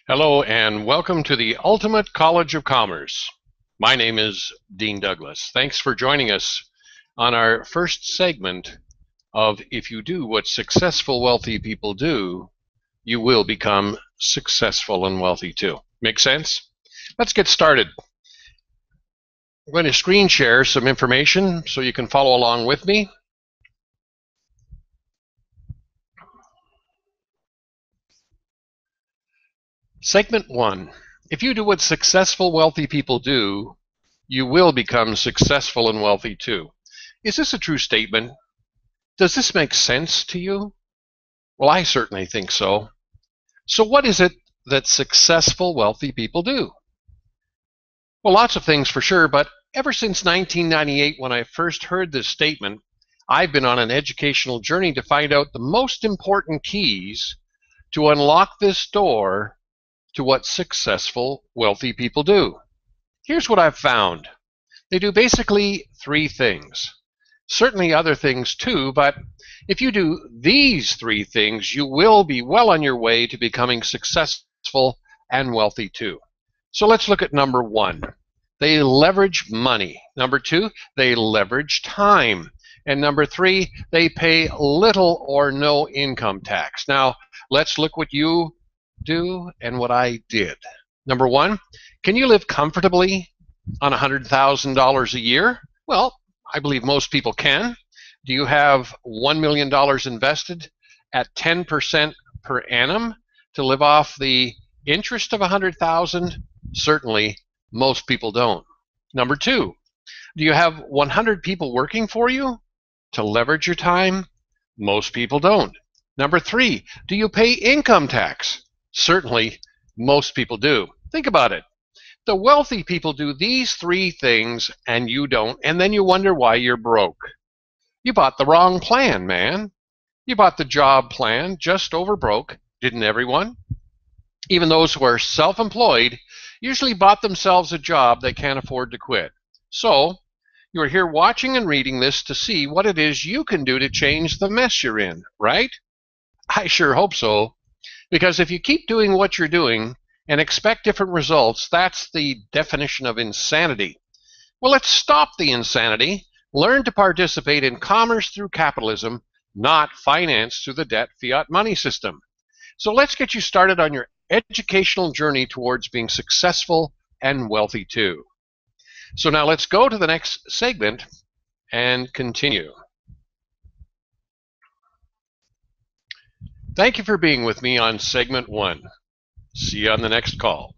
Hello and welcome to the Ultimate College of Commerce. My name is Dean Douglas. Thanks for joining us on our first segment of If You Do What Successful Wealthy People Do, You Will Become Successful and Wealthy Too. Make sense? Let's get started. I'm going to screen share some information so you can follow along with me. Segment 1. If you do what successful wealthy people do, you will become successful and wealthy too. Is this a true statement? Does this make sense to you? Well, I certainly think so. So what is it that successful wealthy people do? Well, lots of things for sure, but ever since 1998 when I first heard this statement, I've been on an educational journey to find out the most important keys to unlock this door to what successful wealthy people do. Here's what I've found. They do basically three things. Certainly other things too, but if you do these three things, you will be well on your way to becoming successful and wealthy too. So let's look at number 1. They leverage money. Number 2, they leverage time. And number 3, they pay little or no income tax. Now, let's look what you do and what I did. Number 1, can you live comfortably on $100,000 a year? Well, I believe most people can. Do you have $1 million invested at 10% per annum to live off the interest of $100,000? Certainly, most people don't. Number 2, do you have 100 people working for you to leverage your time? Most people don't. Number 3, do you pay income tax? Certainly, most people do. Think about it. The wealthy people do these three things and you don't, and then you wonder why you're broke. You bought the wrong plan, man. You bought the job plan just over broke, didn't everyone? Even those who are self-employed usually bought themselves a job they can't afford to quit. So, you are here watching and reading this to see what it is you can do to change the mess you're in, right? I sure hope so. Because if you keep doing what you're doing and expect different results, that's the definition of insanity. Well, let's stop the insanity. Learn to participate in commerce through capitalism, not finance through the debt fiat money system. So let's get you started on your educational journey towards being successful and wealthy too. So now let's go to the next segment and continue. Thank you for being with me on segment 1. See you on the next call.